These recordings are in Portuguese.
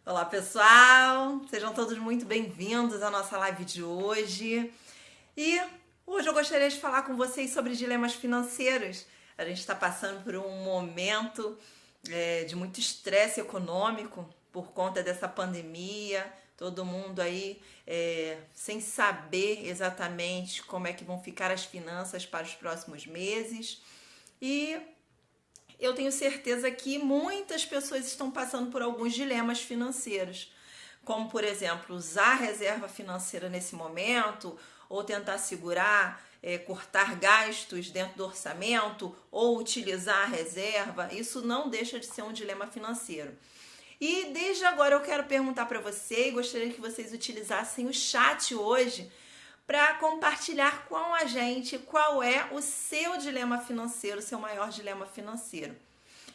Olá, pessoal! Sejam todos muito bem-vindos à nossa live de hoje. E hoje eu gostaria de falar com vocês sobre dilemas financeiros. A gente está passando por um momento de muito estresse econômico por conta dessa pandemia. Todo mundo aí sem saber exatamente como é que vão ficar as finanças para os próximos meses. E eu tenho certeza que muitas pessoas estão passando por alguns dilemas financeiros, como, por exemplo, usar a reserva financeira nesse momento, ou tentar segurar, cortar gastos dentro do orçamento, ou utilizar a reserva. Isso não deixa de ser um dilema financeiro. E desde agora eu quero perguntar para você e gostaria que vocês utilizassem o chat hoje para compartilhar com a gente qual é o seu dilema financeiro, o seu maior dilema financeiro.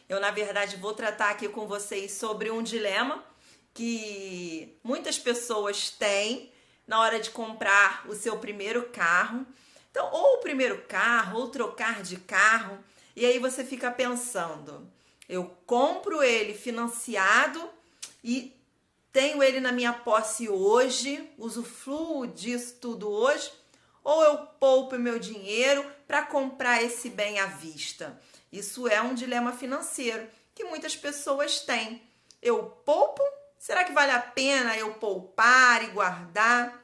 Eu, na verdade, vou tratar aqui com vocês sobre um dilema que muitas pessoas têm na hora de comprar o seu primeiro carro. Então, ou o primeiro carro, ou trocar de carro, e aí você fica pensando, eu compro ele financiado e tenho ele na minha posse hoje, usufruo disso tudo hoje, ou eu poupo meu dinheiro para comprar esse bem à vista? Isso é um dilema financeiro que muitas pessoas têm. Eu poupo? Será que vale a pena eu poupar e guardar?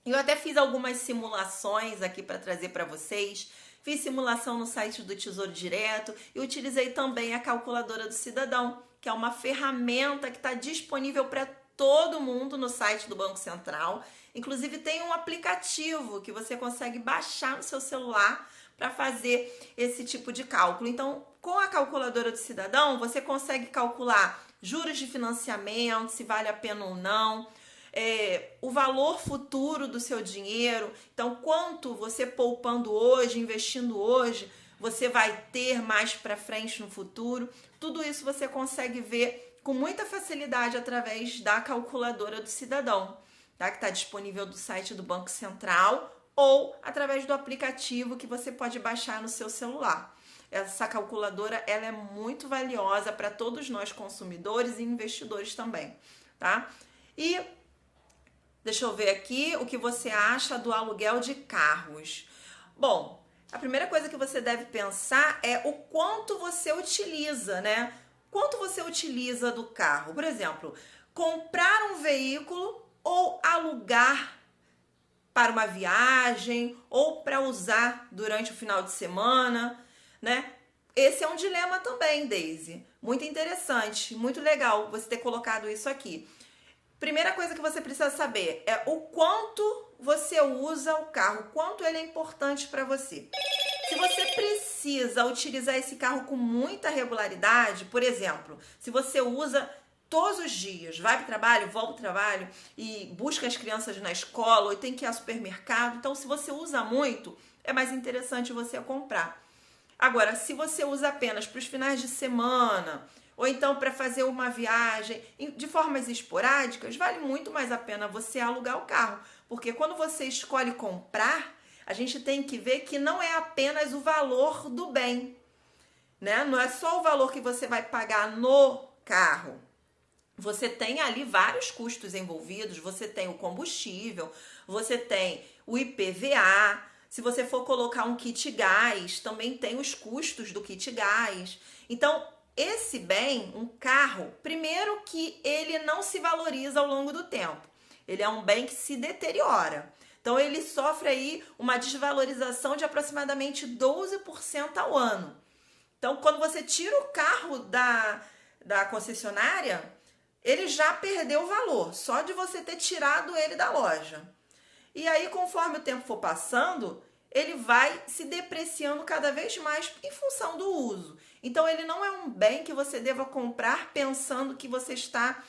Eu até fiz algumas simulações aqui para trazer para vocês. Fiz simulação no site do Tesouro Direto e utilizei também a calculadora do cidadão, que é uma ferramenta que está disponível para todo mundo no site do Banco Central. Inclusive tem um aplicativo que você consegue baixar no seu celular para fazer esse tipo de cálculo. Então, com a calculadora do cidadão, você consegue calcular juros de financiamento, se vale a pena ou não, o valor futuro do seu dinheiro. Então, quanto você poupando hoje, investindo hoje, você vai ter mais para frente no futuro. Tudo isso você consegue ver com muita facilidade através da calculadora do cidadão, tá? Que está disponível do site do Banco Central ou através do aplicativo que você pode baixar no seu celular. Essa calculadora ela é muito valiosa para todos nós consumidores e investidores também, tá? E deixa eu ver aqui o que você acha do aluguel de carros. Bom, a primeira coisa que você deve pensar é o quanto você utiliza, né? Quanto você utiliza do carro? Por exemplo, comprar um veículo ou alugar para uma viagem ou para usar durante o final de semana, né? Esse é um dilema também, Daisy. Muito interessante, muito legal você ter colocado isso aqui. Primeira coisa que você precisa saber é o quanto você usa o carro, quanto ele é importante para você. Se você precisa utilizar esse carro com muita regularidade, por exemplo, se você usa todos os dias, vai para o trabalho, volta para o trabalho e busca as crianças na escola ou tem que ir ao supermercado, então se você usa muito, é mais interessante você comprar. Agora, se você usa apenas para os finais de semana ou então para fazer uma viagem de formas esporádicas, vale muito mais a pena você alugar o carro, porque quando você escolhe comprar, a gente tem que ver que não é apenas o valor do bem, né? Não é só o valor que você vai pagar no carro. Você tem ali vários custos envolvidos, você tem o combustível, você tem o IPVA, se você for colocar um kit gás, também tem os custos do kit gás. Então, esse bem, um carro, primeiro que ele não se valoriza ao longo do tempo. Ele é um bem que se deteriora. Então, ele sofre aí uma desvalorização de aproximadamente 12% ao ano. Então, quando você tira o carro da concessionária, ele já perdeu o valor, só de você ter tirado ele da loja. E aí, conforme o tempo for passando, ele vai se depreciando cada vez mais em função do uso. Então, ele não é um bem que você deva comprar pensando que você está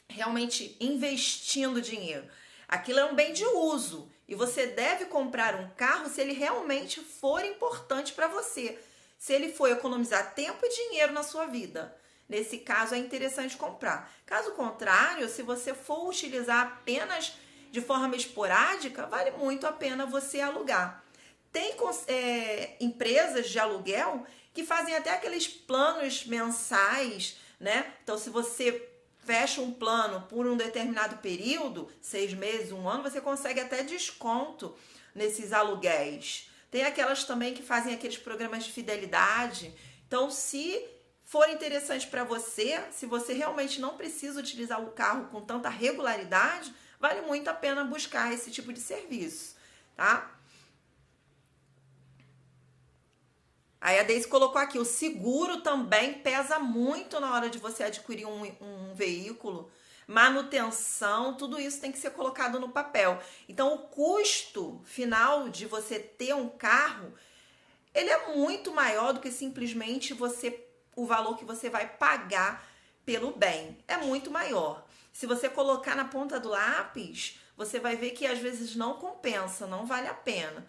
realmente investindo dinheiro. Aquilo é um bem de uso e você deve comprar um carro se ele realmente for importante para você, se ele for economizar tempo e dinheiro na sua vida. Nesse caso, é interessante comprar. Caso contrário, se você for utilizar apenas de forma esporádica, vale muito a pena você alugar. Tem empresas de aluguel que fazem até aqueles planos mensais, né? Então, se você fecha um plano por um determinado período, 6 meses, um ano, você consegue até desconto nesses aluguéis. Tem aquelas também que fazem aqueles programas de fidelidade. Então, se for interessante para você, se você realmente não precisa utilizar o carro com tanta regularidade, vale muito a pena buscar esse tipo de serviço, tá? Aí a Deise colocou aqui, o seguro também pesa muito na hora de você adquirir um veículo, manutenção, tudo isso tem que ser colocado no papel. Então, o custo final de você ter um carro, ele é muito maior do que simplesmente o valor que você vai pagar pelo bem. É muito maior. Se você colocar na ponta do lápis, você vai ver que às vezes não compensa, não vale a pena.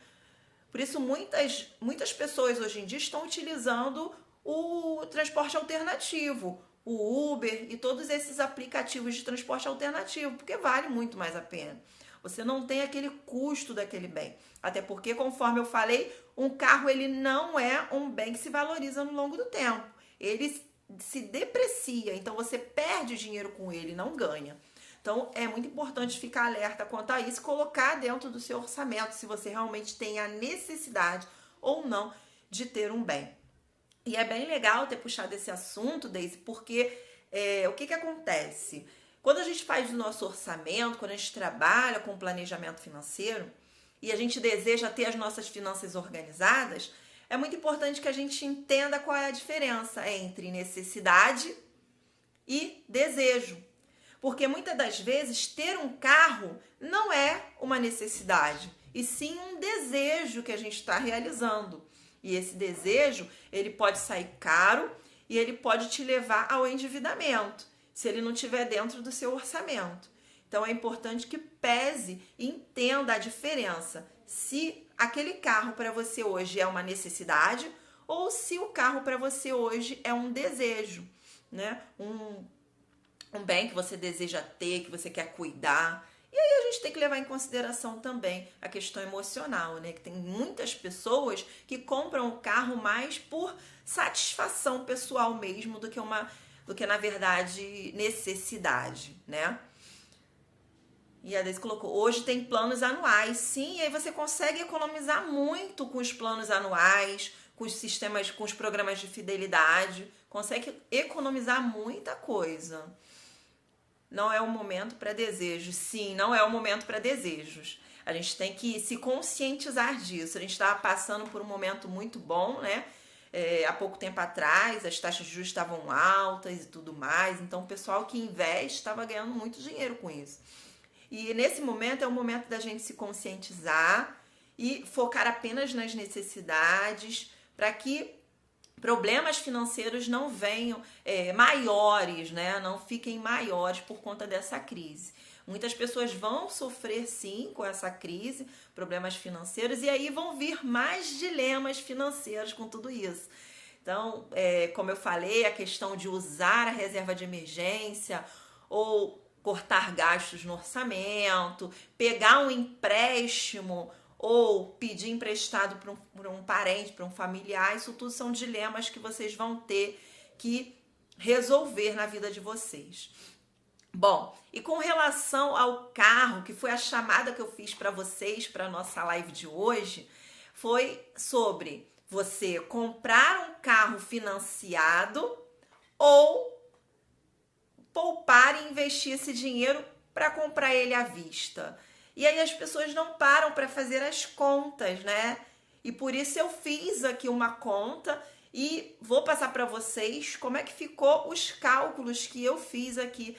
Por isso, muitas pessoas hoje em dia estão utilizando o transporte alternativo, o Uber e todos esses aplicativos de transporte alternativo, porque vale muito mais a pena. Você não tem aquele custo daquele bem. Até porque, conforme eu falei, um carro ele não é um bem que se valoriza no longo do tempo. Ele se deprecia, então você perde dinheiro com ele, não ganha. Então, é muito importante ficar alerta quanto a isso, colocar dentro do seu orçamento se você realmente tem a necessidade ou não de ter um bem. E é bem legal ter puxado esse assunto, Deise, porque o que acontece? Quando a gente faz o nosso orçamento, quando a gente trabalha com planejamento financeiro e a gente deseja ter as nossas finanças organizadas, é muito importante que a gente entenda qual é a diferença entre necessidade e desejo. Porque muitas das vezes ter um carro não é uma necessidade, e sim um desejo que a gente está realizando. E esse desejo, ele pode sair caro e ele pode te levar ao endividamento, se ele não estiver dentro do seu orçamento. Então é importante que pese e entenda a diferença. Se aquele carro para você hoje é uma necessidade ou se o carro para você hoje é um desejo, né? Um bem que você deseja ter, que você quer cuidar. E aí a gente tem que levar em consideração também a questão emocional, né? Que tem muitas pessoas que compram o carro mais por satisfação pessoal mesmo do que na verdade necessidade, né? E a Deise colocou, hoje tem planos anuais, sim, e aí você consegue economizar muito com os planos anuais, com os sistemas, com os programas de fidelidade, consegue economizar muita coisa. Não é o momento para desejos. Sim, não é o momento para desejos. A gente tem que se conscientizar disso. A gente estava passando por um momento muito bom, né? Há pouco tempo atrás, as taxas de juros estavam altas e tudo mais. Então, o pessoal que investe estava ganhando muito dinheiro com isso. E nesse momento é o momento da gente se conscientizar e focar apenas nas necessidades para que problemas financeiros não venham maiores, né? Não fiquem maiores por conta dessa crise. Muitas pessoas vão sofrer sim com essa crise, problemas financeiros, e aí vão vir mais dilemas financeiros com tudo isso. Então, como eu falei, a questão de usar a reserva de emergência ou cortar gastos no orçamento, pegar um empréstimo ou pedir emprestado para um parente, para um familiar, isso tudo são dilemas que vocês vão ter que resolver na vida de vocês. Bom, e com relação ao carro, que foi a chamada que eu fiz para vocês para a nossa live de hoje, foi sobre você comprar um carro financiado ou poupar e investir esse dinheiro para comprar ele à vista. E aí as pessoas não param para fazer as contas, né? E por isso eu fiz aqui uma conta e vou passar para vocês como é que ficou os cálculos que eu fiz aqui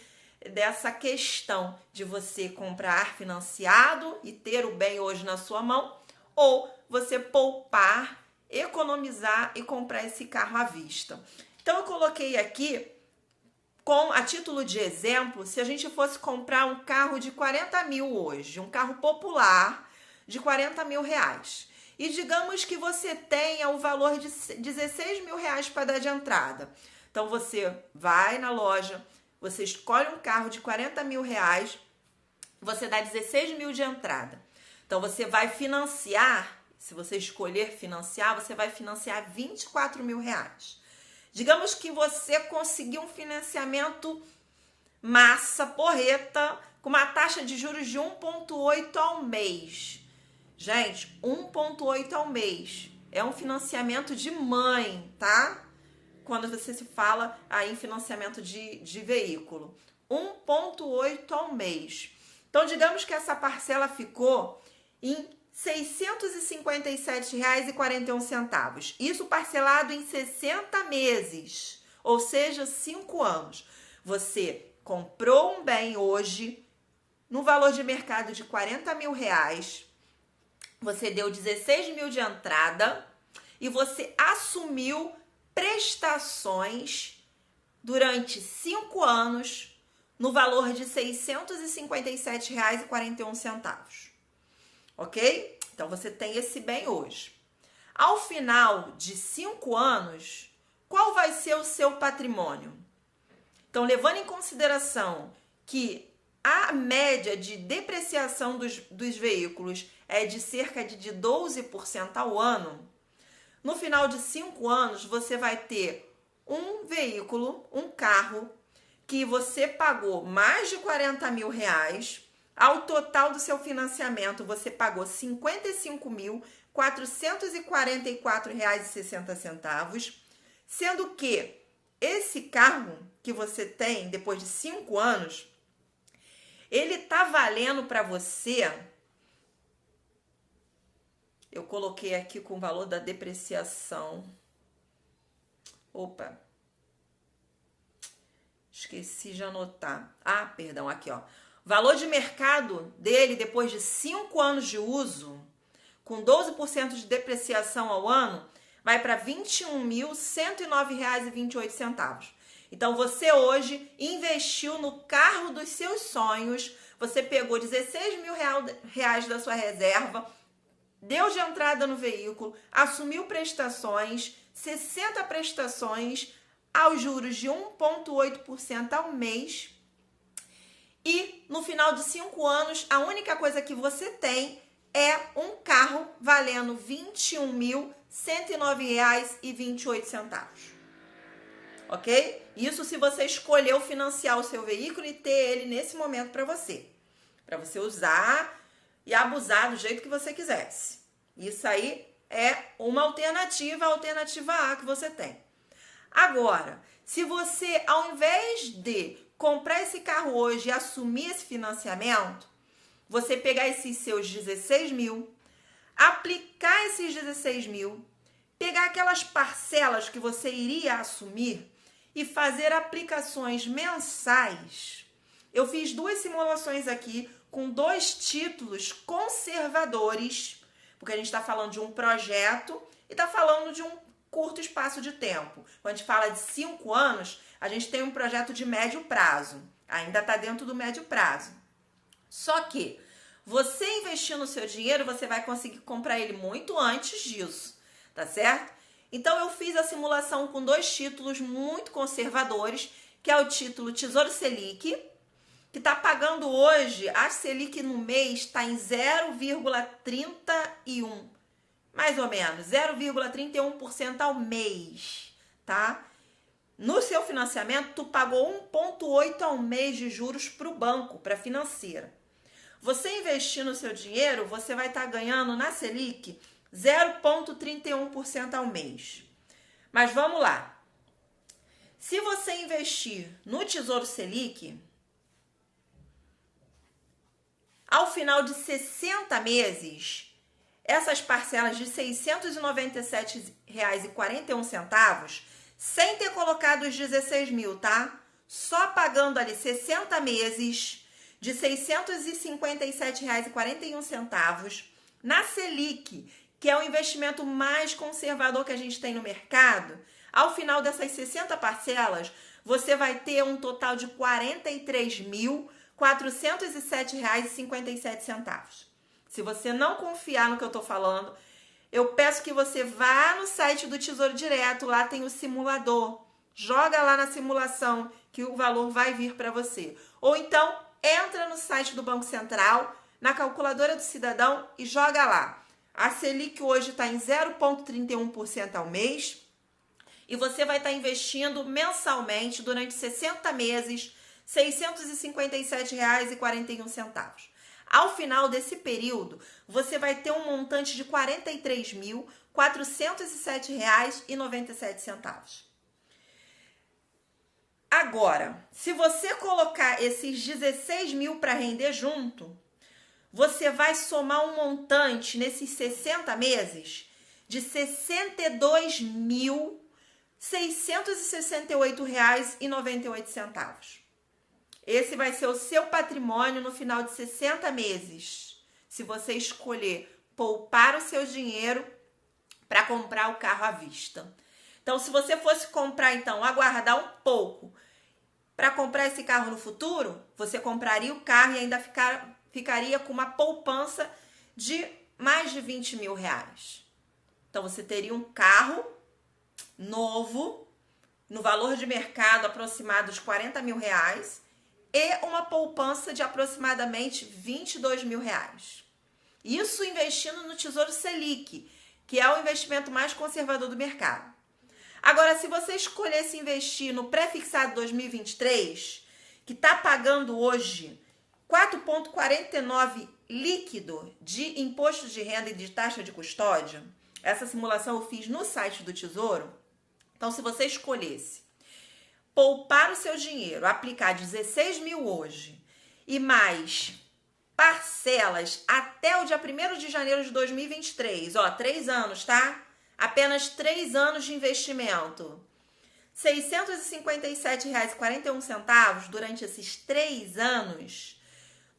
dessa questão de você comprar financiado e ter o bem hoje na sua mão, ou você poupar, economizar e comprar esse carro à vista. Então eu coloquei aqui, a título de exemplo, se a gente fosse comprar um carro de 40 mil hoje, um carro popular de 40 mil reais, e digamos que você tenha o valor de 16 mil reais para dar de entrada. Então você vai na loja, você escolhe um carro de 40 mil reais, você dá 16 mil de entrada. Então você vai financiar, se você escolher financiar, você vai financiar 24 mil reais. Digamos que você conseguiu um financiamento massa, porreta, com uma taxa de juros de 1,8 ao mês. Gente, 1,8 ao mês. É um financiamento de mãe, tá? Quando você se fala aí em financiamento de veículo. 1,8 ao mês. Então, digamos que essa parcela ficou em R$ 657,41. Isso parcelado em 60 meses, ou seja, 5 anos. Você comprou um bem hoje no valor de mercado de R$40 mil, você deu 16 mil de entrada e você assumiu prestações durante 5 anos no valor de R$ 657,41. Ok? Então, você tem esse bem hoje. Ao final de 5 anos, qual vai ser o seu patrimônio? Então, levando em consideração que a média de depreciação dos veículos é de cerca de 12% ao ano, no final de 5 anos, você vai ter um veículo, um carro, que você pagou mais de R$40 mil, ao total do seu financiamento você pagou R$ 55.444,60, sendo que esse carro que você tem depois de 5 anos, ele tá valendo para você, eu coloquei aqui com o valor da depreciação, opa, esqueci de anotar. Ah, perdão, aqui ó. Valor de mercado dele depois de 5 anos de uso, com 12% de depreciação ao ano, vai para R$ 21.109,28. Então, você hoje investiu no carro dos seus sonhos, você pegou R$16 mil da sua reserva, deu de entrada no veículo, assumiu prestações, 60 prestações, aos juros de 1,8% ao mês. E no final de 5 anos, a única coisa que você tem é um carro valendo R$ 21.109,28. Ok? Isso se você escolheu financiar o seu veículo e ter ele nesse momento para você usar e abusar do jeito que você quisesse. Isso aí é uma alternativa, a alternativa A que você tem. Agora, se você, ao invés de comprar esse carro hoje e assumir esse financiamento, você pegar esses seus 16 mil, aplicar esses 16 mil, pegar aquelas parcelas que você iria assumir e fazer aplicações mensais. Eu fiz 2 simulações aqui com 2 títulos conservadores, porque a gente está falando de um projeto e está falando de um curto espaço de tempo. Quando a gente fala de 5 anos, a gente tem um projeto de médio prazo. Ainda está dentro do médio prazo. Só que você investindo o seu dinheiro, você vai conseguir comprar ele muito antes disso, tá certo? Então, eu fiz a simulação com 2 títulos muito conservadores, que é o título Tesouro Selic, que está pagando hoje, a Selic no mês está em 0,31%. Mais ou menos, 0,31% ao mês, tá? No seu financiamento, tu pagou 1,8% ao mês de juros para o banco, para a financeira. Você investir no seu dinheiro, você vai estar ganhando na Selic 0,31% ao mês. Mas vamos lá. Se você investir no Tesouro Selic, ao final de 60 meses, essas parcelas de R$ 697,41, sem ter colocado os 16 mil, tá? Só pagando ali 60 meses de R$ 657,41 na Selic, que é o investimento mais conservador que a gente tem no mercado. Ao final dessas 60 parcelas, você vai ter um total de R$ 43.407,57. Se você não confiar no que eu estou falando, eu peço que você vá no site do Tesouro Direto, lá tem o simulador. Joga lá na simulação que o valor vai vir para você. Ou então, entra no site do Banco Central, na calculadora do cidadão e joga lá. A Selic hoje está em 0,31% ao mês e você vai estar investindo mensalmente durante 60 meses R$ 657,41. Ao final desse período, você vai ter um montante de R$ 43.407,97. Agora, se você colocar esses 16 mil para render junto, você vai somar um montante nesses 60 meses de R$ 62.668,98. Esse vai ser o seu patrimônio no final de 60 meses, se você escolher poupar o seu dinheiro para comprar o carro à vista. Então, se você fosse comprar, então, aguardar um pouco para comprar esse carro no futuro, você compraria o carro e ainda ficaria com uma poupança de mais de R$ 20 mil. Então, você teria um carro novo, no valor de mercado aproximado de R$ 40 mil, e uma poupança de aproximadamente R$ 22 mil. Isso investindo no Tesouro Selic, que é o investimento mais conservador do mercado. Agora, se você escolhesse investir no pré-fixado 2023, que está pagando hoje 4,49 líquido de imposto de renda e de taxa de custódia, essa simulação eu fiz no site do Tesouro. Então, se você escolhesse poupar o seu dinheiro, aplicar 16 mil hoje e mais parcelas até o dia 1º de janeiro de 2023, 3 anos, tá? Apenas 3 anos de investimento. R$ 657,41 durante esses 3 anos.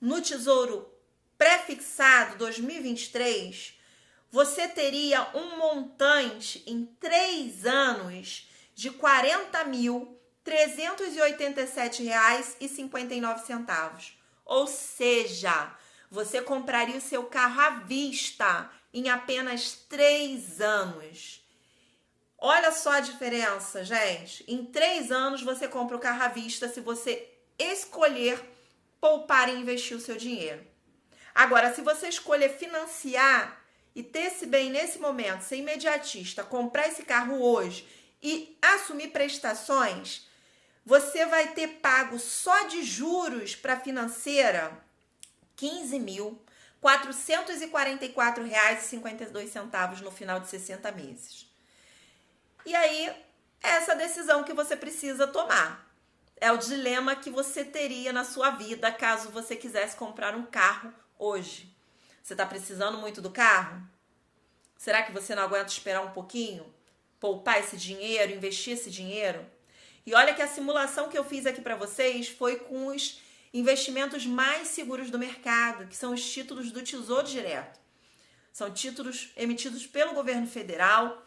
No Tesouro Pré-Fixado 2023, você teria um montante em 3 anos de R$ 40.387,59. Ou seja, você compraria o seu carro à vista em apenas 3 anos. Olha só a diferença, gente. Em 3 anos você compra o carro à vista se você escolher poupar e investir o seu dinheiro. Agora, se você escolher financiar e ter esse bem nesse momento, ser imediatista, comprar esse carro hoje e assumir prestações, você vai ter pago só de juros para a financeira R$ 15.444,52 no final de 60 meses. E aí, essa decisão que você precisa tomar. É o dilema que você teria na sua vida caso você quisesse comprar um carro hoje. Você está precisando muito do carro? Será que você não aguenta esperar um pouquinho? Poupar esse dinheiro, investir esse dinheiro? E olha que a simulação que eu fiz aqui para vocês foi com os investimentos mais seguros do mercado, que são os títulos do Tesouro Direto. São títulos emitidos pelo governo federal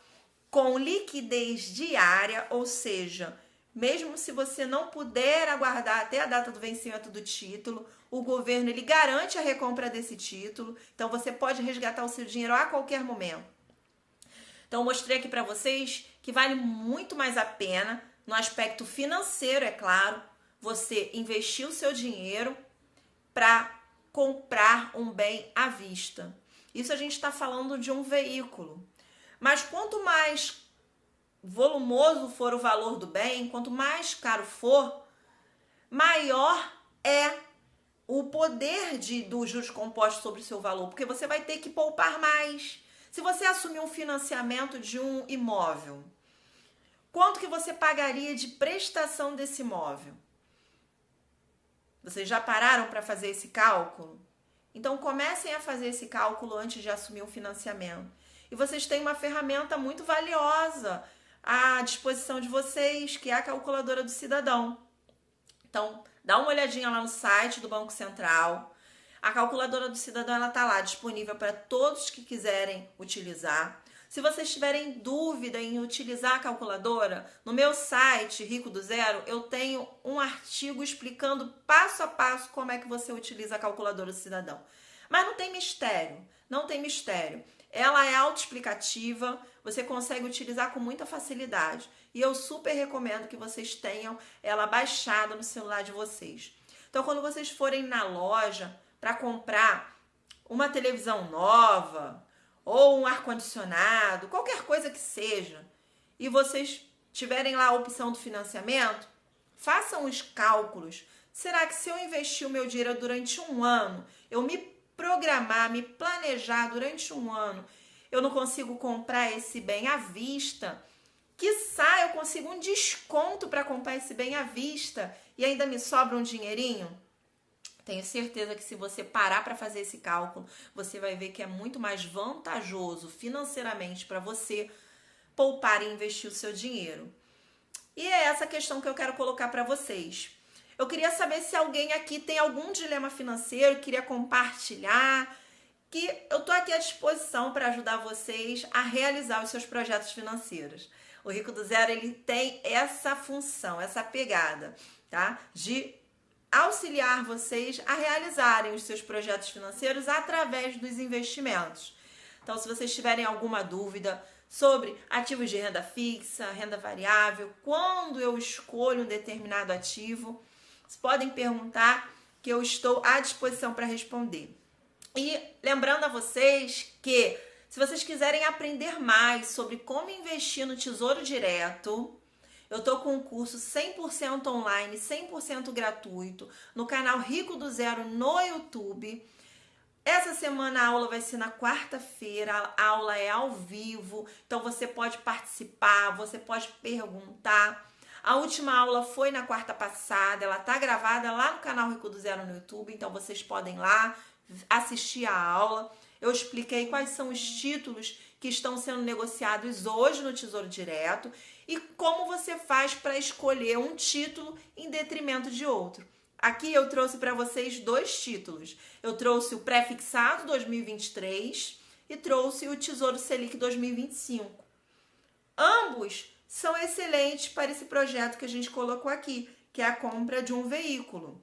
com liquidez diária, ou seja, mesmo se você não puder aguardar até a data do vencimento do título, o governo ele garante a recompra desse título, então você pode resgatar o seu dinheiro a qualquer momento. Então, eu mostrei aqui para vocês que vale muito mais a pena, no aspecto financeiro, é claro, você investir o seu dinheiro para comprar um bem à vista. Isso a gente está falando de um veículo. Mas quanto mais volumoso for o valor do bem, quanto mais caro for, maior é o poder dos juros compostos sobre o seu valor, porque você vai ter que poupar mais. Se você assumir um financiamento de um imóvel, quanto que você pagaria de prestação desse imóvel? Vocês já pararam para fazer esse cálculo? Então comecem a fazer esse cálculo antes de assumir um financiamento. E vocês têm uma ferramenta muito valiosa à disposição de vocês, que é a calculadora do cidadão. Então, dá uma olhadinha lá no site do Banco Central. A calculadora do cidadão ela está lá disponível para todos que quiserem utilizar. Se vocês tiverem dúvida em utilizar a calculadora, no meu site Rico do Zero, eu tenho um artigo explicando passo a passo como é que você utiliza a calculadora do cidadão. Mas não tem mistério, não tem mistério. Ela é autoexplicativa, você consegue utilizar com muita facilidade. E eu super recomendo que vocês tenham ela baixada no celular de vocês. Então, quando vocês forem na loja para comprar uma televisão nova ou um ar-condicionado, qualquer coisa que seja, e vocês tiverem lá a opção do financiamento, façam os cálculos Será que se eu investir o meu dinheiro durante um ano, eu me programar, me planejar durante um ano, eu não consigo comprar esse bem à vista? Quiçá eu consigo um desconto para comprar esse bem à vista e ainda me sobra um dinheirinho? Tenho certeza que se você parar para fazer esse cálculo, você vai ver que é muito mais vantajoso financeiramente para você poupar e investir o seu dinheiro. E é essa questão que eu quero colocar para vocês. Eu queria saber se alguém aqui tem algum dilema financeiro, queria compartilhar, que eu tô aqui à disposição para ajudar vocês a realizar os seus projetos financeiros. O Rico do Zero, ele tem essa função, essa pegada, tá? De auxiliar vocês a realizarem os seus projetos financeiros através dos investimentos. Então, se vocês tiverem alguma dúvida sobre ativos de renda fixa, renda variável, quando eu escolho um determinado ativo, vocês podem perguntar que eu estou à disposição para responder. E lembrando a vocês que se vocês quiserem aprender mais sobre como investir no Tesouro Direto, eu estou com um curso 100% online, 100% gratuito, no canal Rico do Zero no YouTube. Essa semana a aula vai ser na quarta-feira, a aula é ao vivo, então você pode participar, você pode perguntar. A última aula foi na quarta passada, ela tá gravada lá no canal Rico do Zero no YouTube, então vocês podem ir lá assistir a aula. Eu expliquei quais são os títulos que estão sendo negociados hoje no Tesouro Direto e como você faz para escolher um título em detrimento de outro. Aqui eu trouxe para vocês dois títulos. Eu trouxe o pré-fixado 2023 e trouxe o Tesouro Selic 2025. Ambos são excelentes para esse projeto que a gente colocou aqui, que é a compra de um veículo,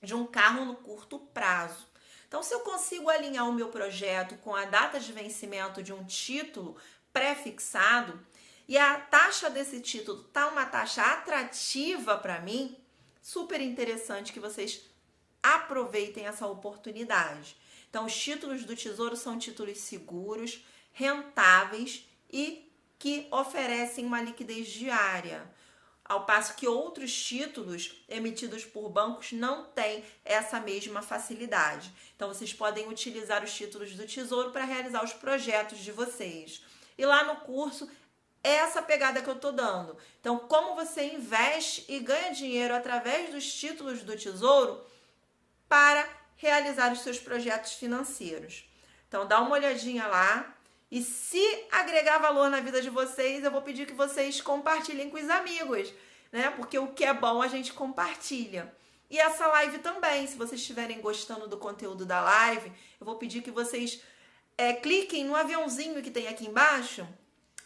de um carro no curto prazo. Então, se eu consigo alinhar o meu projeto com a data de vencimento de um título pré-fixado e a taxa desse título tá uma taxa atrativa para mim, super interessante que vocês aproveitem essa oportunidade. Então, os títulos do Tesouro são títulos seguros, rentáveis e que oferecem uma liquidez diária, ao passo que outros títulos emitidos por bancos não têm essa mesma facilidade. Então, vocês podem utilizar os títulos do Tesouro para realizar os projetos de vocês. E lá no curso, é essa pegada que eu estou dando. Então, como você investe e ganha dinheiro através dos títulos do Tesouro para realizar os seus projetos financeiros. Então, dá uma olhadinha lá. E se agregar valor na vida de vocês, eu vou pedir que vocês compartilhem com os amigos, né? Porque o que é bom a gente compartilha. E essa live também, se vocês estiverem gostando do conteúdo da live, eu vou pedir que vocês cliquem no aviãozinho que tem aqui embaixo,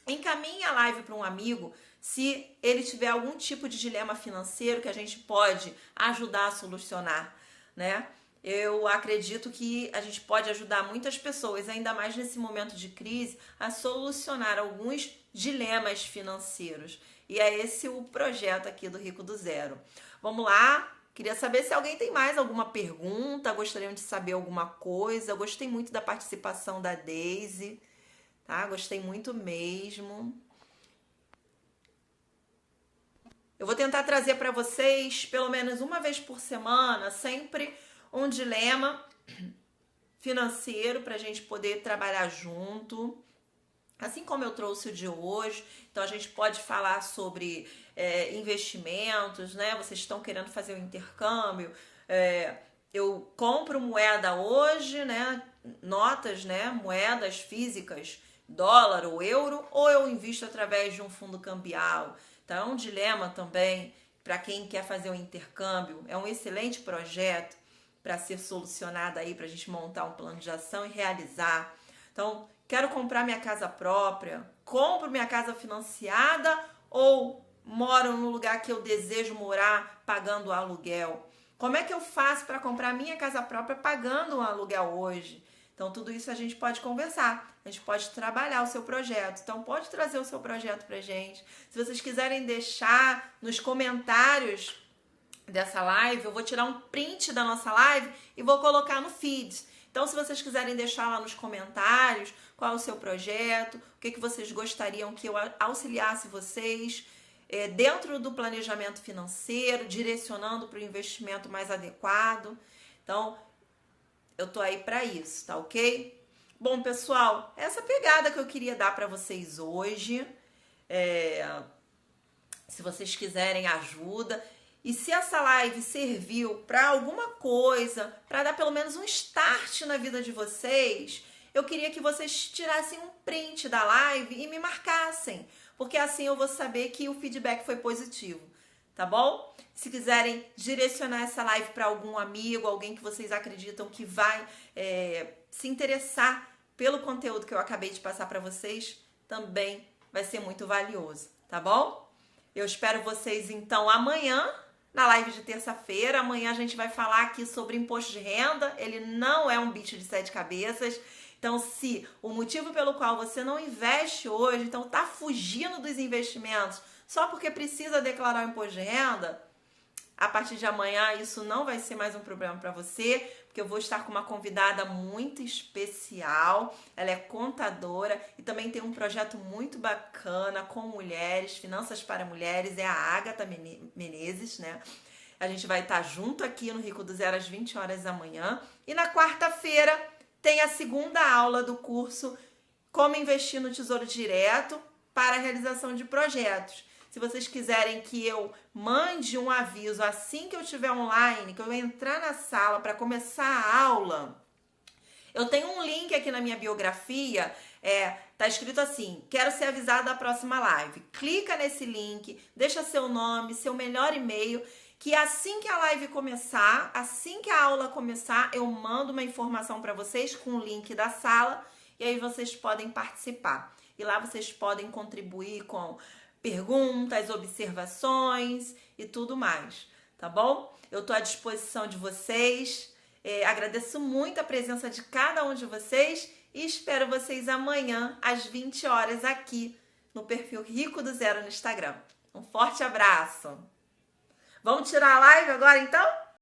encaminhem a live para um amigo, se ele tiver algum tipo de dilema financeiro que a gente pode ajudar a solucionar, né? Eu acredito que a gente pode ajudar muitas pessoas, ainda mais nesse momento de crise, a solucionar alguns dilemas financeiros. E é esse o projeto aqui do Rico do Zero. Vamos lá? Queria saber se alguém tem mais alguma pergunta, gostariam de saber alguma coisa. Eu gostei muito da participação da Daisy, tá? Gostei muito mesmo. Eu vou tentar trazer para vocês, pelo menos uma vez por semana, sempre um dilema financeiro para a gente poder trabalhar junto, assim como eu trouxe o de hoje. Então a gente pode falar sobre investimentos, né? Vocês estão querendo fazer um intercâmbio, eu compro moeda hoje, né? Notas, né? Moedas físicas, dólar ou euro, ou eu invisto através de um fundo cambial. Então é um dilema também para quem quer fazer um intercâmbio. É um excelente projeto para ser solucionada aí, para a gente montar um plano de ação e realizar. Então, quero comprar minha casa própria, compro minha casa financiada ou moro no lugar que eu desejo morar pagando aluguel? Como é que eu faço para comprar minha casa própria pagando um aluguel hoje? Então, tudo isso a gente pode conversar, a gente pode trabalhar o seu projeto. Então, pode trazer o seu projeto pra gente. Se vocês quiserem deixar nos comentários dessa live, eu vou tirar um print da nossa live e vou colocar no feed. Então, se vocês quiserem deixar lá nos comentários qual é o seu projeto, o que vocês gostariam que eu auxiliasse vocês, dentro do planejamento financeiro, direcionando para o investimento mais adequado. Então, eu tô aí para isso, tá ok? Bom, pessoal, essa pegada que eu queria dar para vocês hoje. Se vocês quiserem ajuda. E se essa live serviu para alguma coisa, para dar pelo menos um start na vida de vocês, eu queria que vocês tirassem um print da live e me marcassem, porque assim eu vou saber que o feedback foi positivo, tá bom? Se quiserem direcionar essa live para algum amigo, alguém que vocês acreditam que vai se interessar pelo conteúdo que eu acabei de passar para vocês, também vai ser muito valioso, tá bom? Eu espero vocês então amanhã, na live de terça-feira. Amanhã a gente vai falar aqui sobre imposto de renda. Ele não é um bicho de 7 cabeças. Então, se o motivo pelo qual você não investe hoje, então tá fugindo dos investimentos só porque precisa declarar o imposto de renda, a partir de amanhã isso não vai ser mais um problema para você, porque eu vou estar com uma convidada muito especial. Ela é contadora e também tem um projeto muito bacana com mulheres, Finanças para Mulheres, é a Agatha Menezes, né? A gente vai estar junto aqui no Rico do Zero às 20 horas da manhã. E na quarta-feira tem a segunda aula do curso Como Investir no Tesouro Direto para a realização de projetos. Se vocês quiserem que eu mande um aviso assim que eu estiver online, que eu entrar na sala para começar a aula, eu tenho um link aqui na minha biografia, tá escrito assim: quero ser avisado da próxima live. Clica nesse link, deixa seu nome, seu melhor e-mail, que assim que a live começar, assim que a aula começar, eu mando uma informação para vocês com o link da sala e aí vocês podem participar. E lá vocês podem contribuir com perguntas, observações e tudo mais, tá bom? Eu tô à disposição de vocês, agradeço muito a presença de cada um de vocês e espero vocês amanhã às 20 horas aqui no perfil Rico do Zero no Instagram. Um forte abraço! Vamos tirar a live agora então?